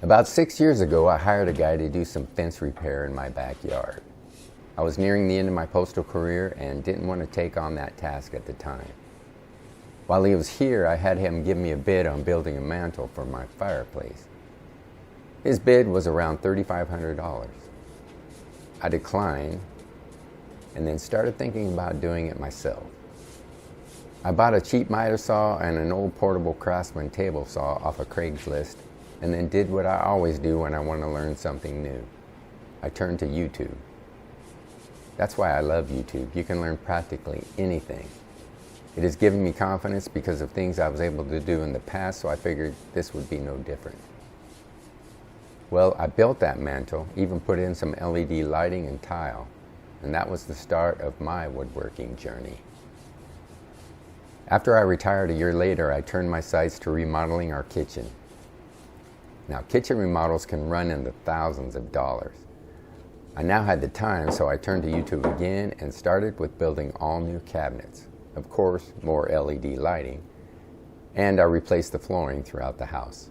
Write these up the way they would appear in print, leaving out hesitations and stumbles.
About 6 years ago, I hired a guy to do some fence repair in my backyard. I was nearing the end of my postal career and didn't want to take on that task at the time. While he was here, I had him give me a bid on building a mantel for my fireplace. His bid was around $3,500. I declined and then started thinking about doing it myself. I bought a cheap miter saw and an old portable Craftsman table saw off of Craigslist, and then did what I always do when I want to learn something new. I turned to YouTube. That's why I love YouTube. You can learn practically anything. It has given me confidence because of things I was able to do in the past, so I figured this would be no different. Well, I built that mantel, even put in some LED lighting and tile, and that was the start of my woodworking journey. After I retired a year later, I turned my sights to remodeling our kitchen. Now, kitchen remodels can run into thousands of dollars. I now had the time, so I turned to YouTube again and started with building all new cabinets. Of course, more LED lighting, and I replaced the flooring throughout the house.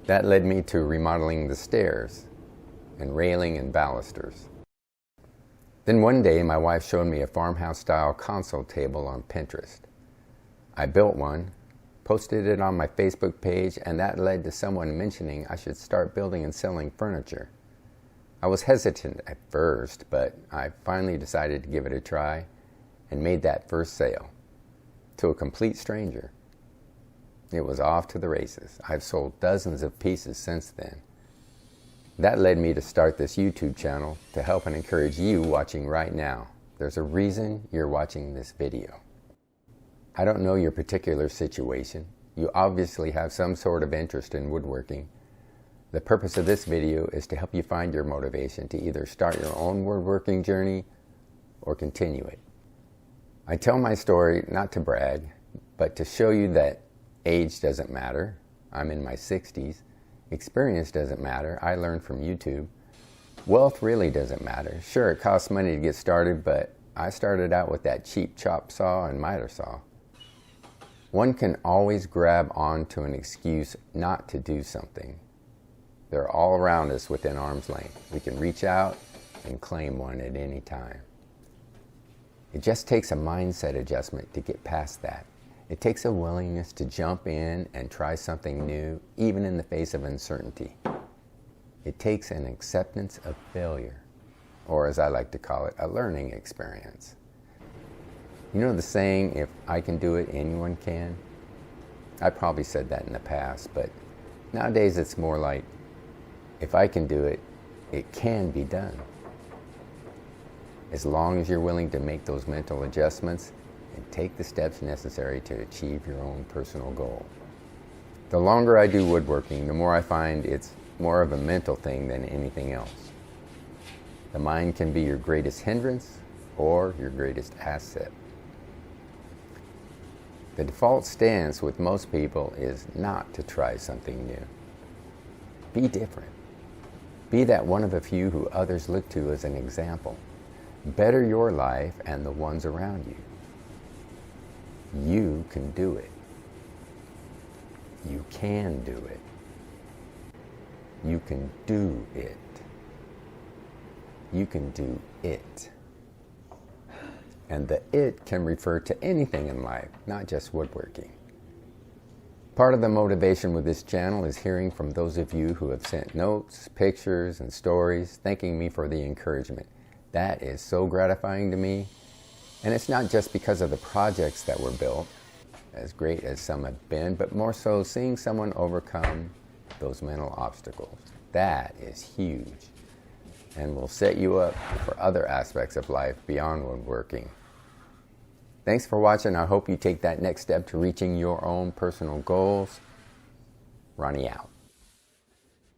That led me to remodeling the stairs and railing and balusters. Then one day, my wife showed me a farmhouse-style console table on Pinterest. I built one, posted it on my Facebook page, and that led to someone mentioning I should start building and selling furniture. I was hesitant at first, but I finally decided to give it a try and made that first sale to a complete stranger. It was off to the races. I've sold dozens of pieces since then. That led me to start this YouTube channel to help and encourage you watching right now. There's a reason you're watching this video. I don't know your particular situation. You obviously have some sort of interest in woodworking. The purpose of this video is to help you find your motivation to either start your own woodworking journey or continue it. I tell my story not to brag, but to show you that age doesn't matter. I'm in my 60s. Experience doesn't matter. I learned from YouTube. Wealth really doesn't matter. Sure, it costs money to get started, but I started out with that cheap chop saw and miter saw. One can always grab onto an excuse not to do something. They're all around us within arm's length. We can reach out and claim one at any time. It just takes a mindset adjustment to get past that. It takes a willingness to jump in and try something new, even in the face of uncertainty. It takes an acceptance of failure, or as I like to call it, a learning experience. You know the saying, if I can do it, anyone can? I probably said that in the past, but nowadays it's more like, if I can do it, it can be done. As long as you're willing to make those mental adjustments and take the steps necessary to achieve your own personal goal. The longer I do woodworking, the more I find it's more of a mental thing than anything else. The mind can be your greatest hindrance or your greatest asset. The default stance with most people is not to try something new. Be different. Be that one of a few who others look to as an example. Better your life and the ones around you. You can do it. You can do it. You can do it. You can do it. And the it can refer to anything in life, not just woodworking. Part of the motivation with this channel is hearing from those of you who have sent notes, pictures, and stories thanking me for the encouragement. That is so gratifying to me. And it's not just because of the projects that were built, as great as some have been, but more so seeing someone overcome those mental obstacles. That is huge and will set you up for other aspects of life beyond woodworking. Thanks for watching. I hope you take that next step to reaching your own personal goals. Ronnie out.